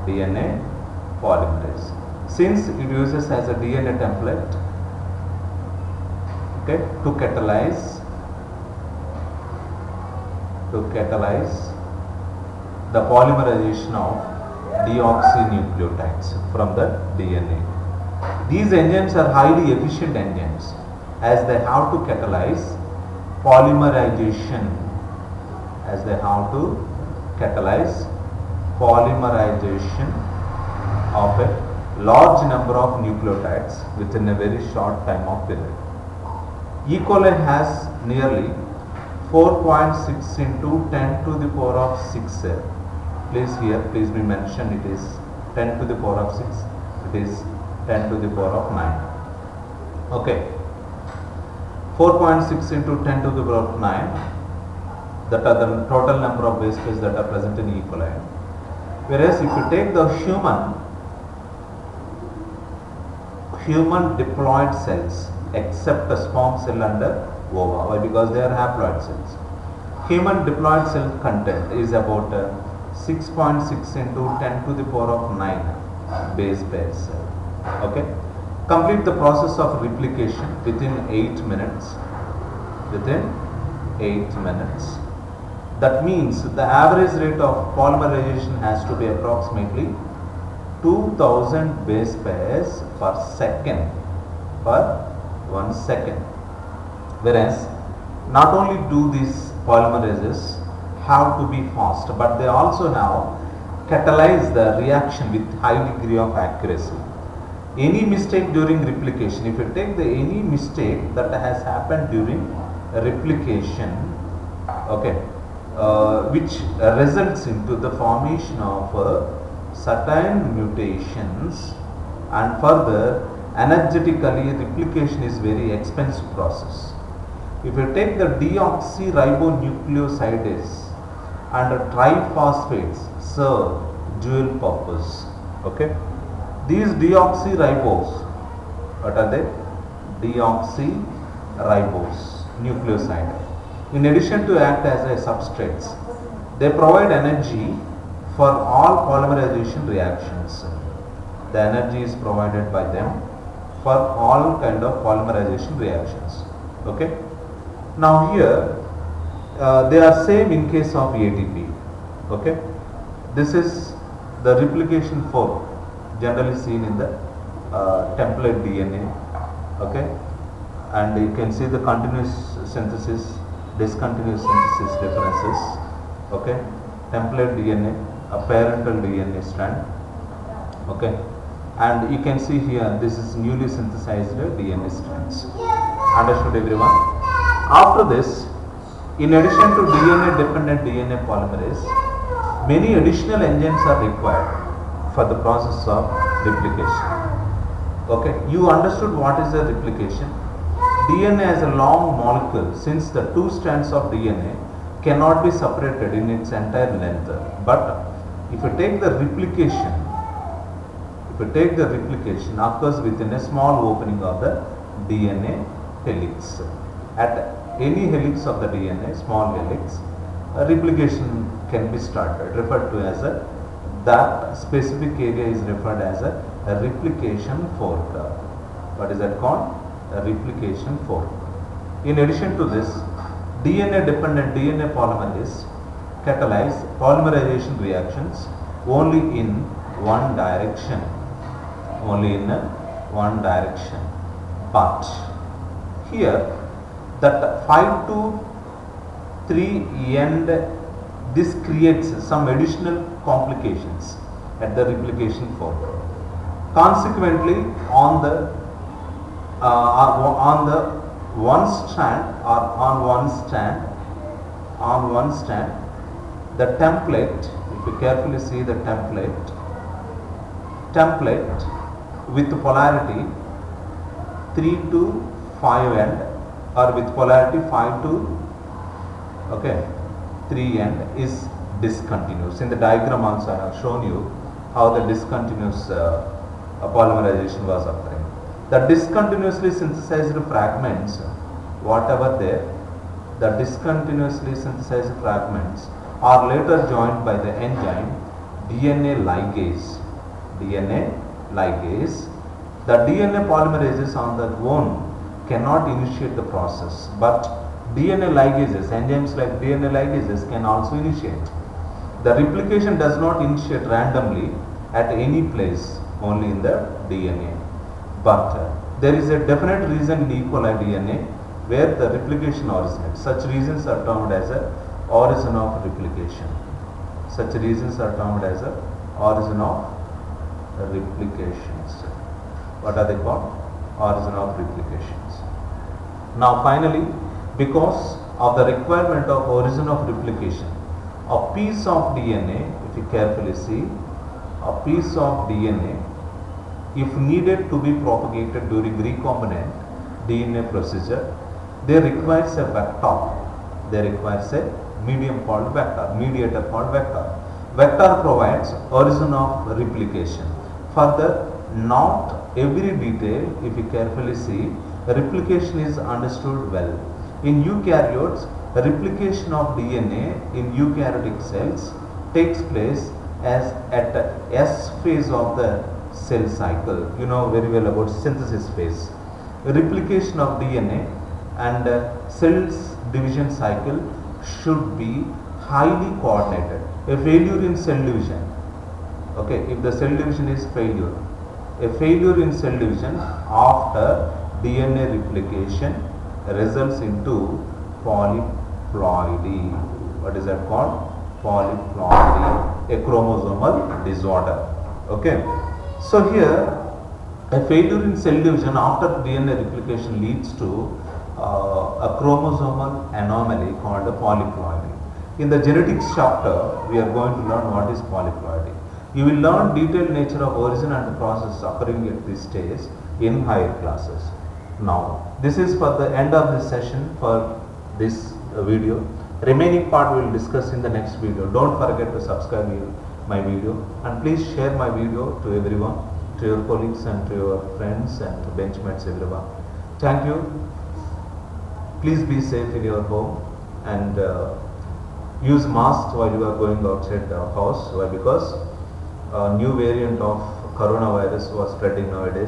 DNA polymerase. Since it uses as a DNA template, okay, to catalyze the polymerization of deoxynucleotides from the DNA. These enzymes are highly efficient enzymes as they have to catalyze polymerization of a large number of nucleotides within a very short time of period. E. coli has nearly 4.6 into 10 to the power of 6 cell. Please be mentioned, it is 10 to the power of 6, it is 10 to the power of 9. Okay, 4.6 into 10 to the power of 9, that are the total number of base pairs that are present in E. coli. Whereas if you take the human diploid cells, except the sperm cell and the ova, why? Because they are haploid cells. Human diploid cell content is about 6.6 into 10 to the power of 9 base pairs. Okay, complete the process of replication within 8 minutes. That means the average rate of polymerization has to be approximately 2000 base pairs per second per 1 second. Whereas not only do these polymerases have to be fast, but they also have catalyze the reaction with high degree of accuracy. Any mistake during replication, if you take any mistake that has happened during replication, okay, which results into the formation of certain mutations, and further energetically replication is very expensive process. If you take the deoxyribonucleosidase and triphosphates serve dual purpose. Okay, these deoxyribose, what are they? Deoxyribose nucleoside. In addition to act as a substrates, they provide energy for all polymerization reactions. The energy is provided by them for all kind of polymerization reactions. Okay. Now here they are same in case of ATP. Okay. This is the replication fork generally seen in the template DNA. Okay. And you can see the continuous synthesis, discontinuous synthesis differences. Okay. Template DNA, a parental DNA strand. Okay. And you can see here this is newly synthesized DNA strands. Understood everyone? After this, in addition to DNA dependent DNA polymerase, many additional enzymes are required for the process of replication. Okay, you understood what is a replication. DNA is a long molecule, since the two strands of DNA cannot be separated in its entire length. But if you take the replication, occurs within a small opening of the DNA helix. At any helix of the DNA, small helix, a replication can be started, referred to as that specific area is referred as a replication fork. What is that called? A replication fork. In addition to this, DNA dependent DNA polymerase catalyze polymerization reactions only in one direction. But here that 5 to 3 end, this creates some additional complications at the replication fork. Consequently, on one strand, the template, if you carefully see the template with polarity 3 to 5 end, or with polarity 5 to 3 end is discontinuous. In the diagram also I have shown you how the discontinuous polymerization was occurring. The discontinuously synthesized fragments, whatever there, the discontinuously synthesized fragments are later joined by the enzyme DNA ligase. DNA ligase. The DNA polymerases on their own cannot initiate the process, but DNA ligases, enzymes like DNA ligases can also initiate. The replication does not initiate randomly at any place, only in the DNA. But there is a definite reason in E. coli DNA where the replication originates. Such reasons are termed as a origin of replication. Such reasons are termed as a origin of replications. What are they called? Origin of replications. Now finally, because of the requirement of origin of replication, a piece of DNA, if you carefully see, a piece of DNA, if needed to be propagated during recombinant DNA procedure, they requires a vector. They requires a medium called vector, mediator called vector. Vector provides origin of replication. Further, not every detail, if you carefully see, replication is understood well. In eukaryotes, replication of DNA in eukaryotic cells takes place as at the S phase of the cell cycle. You know very well about synthesis phase. Replication of DNA and cells division cycle should be highly coordinated. A failure in cell division, okay, if the cell division is failure, a failure in cell division after DNA replication results into polyploidy. What is that called? Polyploidy, a chromosomal disorder. Okay. So here, a failure in cell division after DNA replication leads to a chromosomal anomaly called a polyploidy. In the genetics chapter, we are going to learn what is polyploidy. You will learn detailed nature of origin and process occurring at this stage in higher classes. Now, this is for the end of this session for this video. Remaining part we will discuss in the next video. Don't forget to subscribe my video and please share my video to everyone, to your colleagues and to your friends and to benchmates, everyone. Thank you. Please be safe in your home and use masks while you are going outside the house. Why? Because a new variant of coronavirus was spreading nowadays.